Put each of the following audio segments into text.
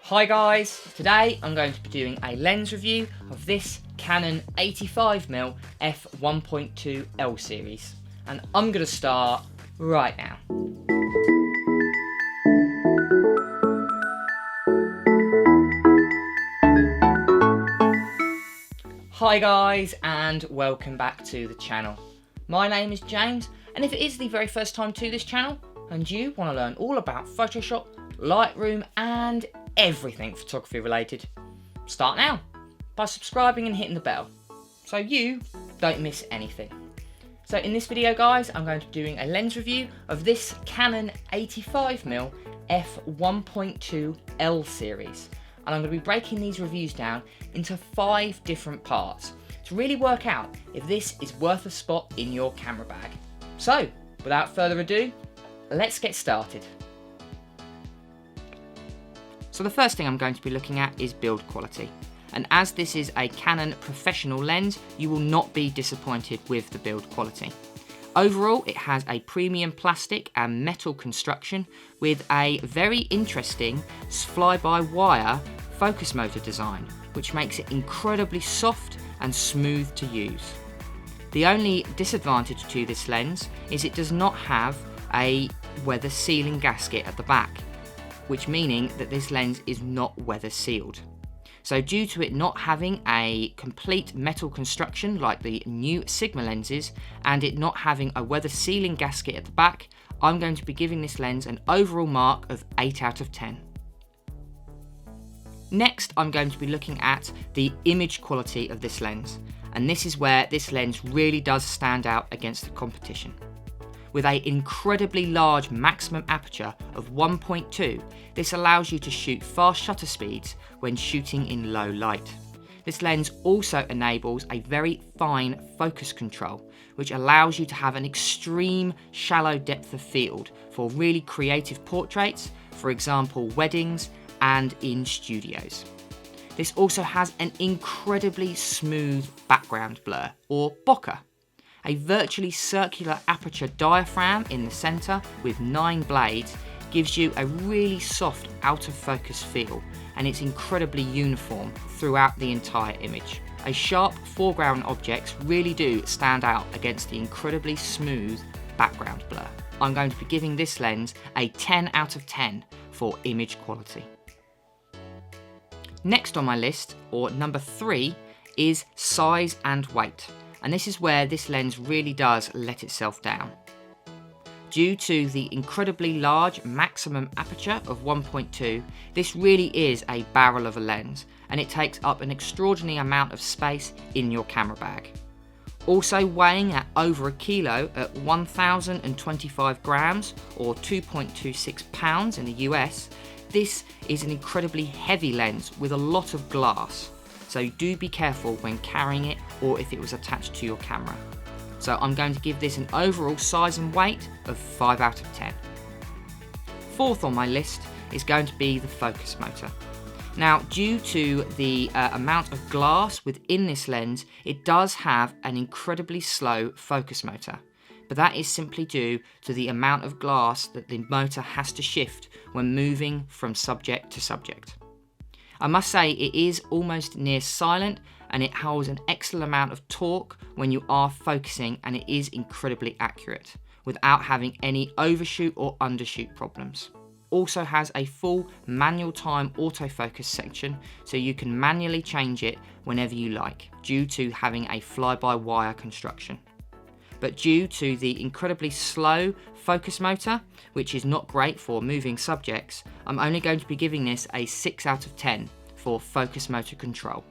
Hi guys, today I'm going to be doing a lens review of this Canon 85mm f1.2 L series, and I'm going to start right now. Hi guys, and welcome back to the channel. My name is James, and if it is the very first time to this channel and you want to learn all about Photoshop, Lightroom and everything photography related, start now by subscribing and hitting the bell so you don't miss anything. So in this video guys, I'm going to be doing a lens review of this Canon 85mm f1.2 L series, and I'm going to be breaking these reviews down into 5 different parts to really work out if this is worth a spot in your camera bag. So without further ado, let's get started. So the first thing I'm going to be looking at is build quality, and as this is a Canon professional lens, you will not be disappointed with the build quality. Overall, it has a premium plastic and metal construction with a very interesting fly-by-wire focus motor design, which makes it incredibly soft and smooth to use. The only disadvantage to this lens is it does not have a weather sealing gasket at the back, which meaning that this lens is not weather sealed. So due to it not having a complete metal construction like the new Sigma lenses, and it not having a weather sealing gasket at the back, I'm going to be giving this lens an overall mark of 8 out of 10. Next, I'm going to be looking at the image quality of this lens, and this is where this lens really does stand out against the competition. With an incredibly large maximum aperture of 1.2, this allows you to shoot fast shutter speeds when shooting in low light. This lens also enables a very fine focus control, which allows you to have an extreme shallow depth of field for really creative portraits, for example weddings and in studios. This also has an incredibly smooth background blur, or bokeh. A virtually circular aperture diaphragm in the centre with 9 blades gives you a really soft out of focus feel, and it's incredibly uniform throughout the entire image. A sharp foreground objects really do stand out against the incredibly smooth background blur. I'm going to be giving this lens a 10 out of 10 for image quality. Next on my list, or number 3, is size and weight. And this is where this lens really does let itself down. Due to the incredibly large maximum aperture of 1.2, this really is a barrel of a lens, and it takes up an extraordinary amount of space in your camera bag. Also weighing at over a kilo at 1,025 grams or 2.26 pounds in the US, this is an incredibly heavy lens with a lot of glass. So do be careful when carrying it or if it was attached to your camera. So I'm going to give this an overall size and weight of 5 out of 10. Fourth on my list is going to be the focus motor. Now, due to the amount of glass within this lens, it does have an incredibly slow focus motor, but that is simply due to the amount of glass that the motor has to shift when moving from subject to subject. I must say it is almost near silent, and it holds an excellent amount of torque when you are focusing, and it is incredibly accurate without having any overshoot or undershoot problems. Also has a full manual time autofocus section, so you can manually change it whenever you like due to having a fly-by-wire construction. But due to the incredibly slow focus motor, which is not great for moving subjects, I'm only going to be giving this a 6 out of 10 for focus motor control.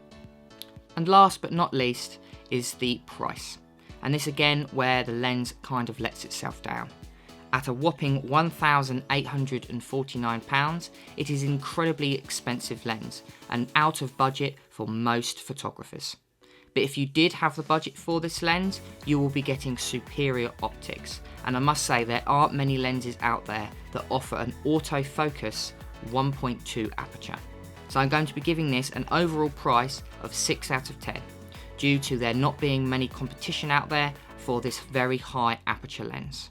And last but not least is the price. And this again where the lens kind of lets itself down. At a whopping £1,849, it is an incredibly expensive lens and out of budget for most photographers. But if you did have the budget for this lens, you will be getting superior optics. And I must say, there aren't many lenses out there that offer an autofocus 1.2 aperture. So I'm going to be giving this an overall price of 6 out of 10, due to there not being many competition out there for this very high aperture lens.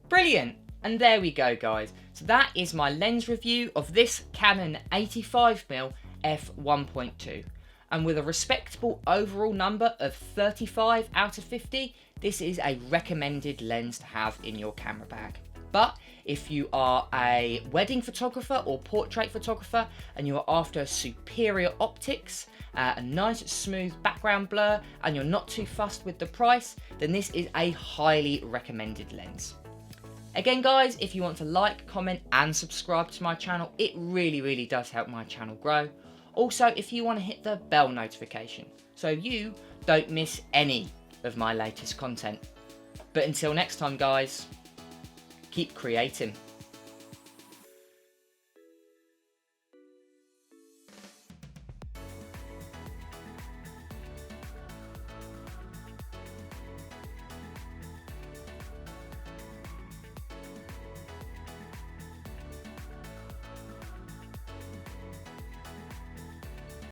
Brilliant! And there we go, guys. So that is my lens review of this Canon 85mm f1.2. And with a respectable overall number of 35 out of 50, this is a recommended lens to have in your camera bag. But if you are a wedding photographer or portrait photographer and you are after superior optics, a nice smooth background blur, and you're not too fussed with the price, then this is a highly recommended lens. Again, guys, if you want to like, comment and subscribe to my channel, it really does help my channel grow. Also, if you want to hit the bell notification so you don't miss any of my latest content. But until next time, guys, keep creating.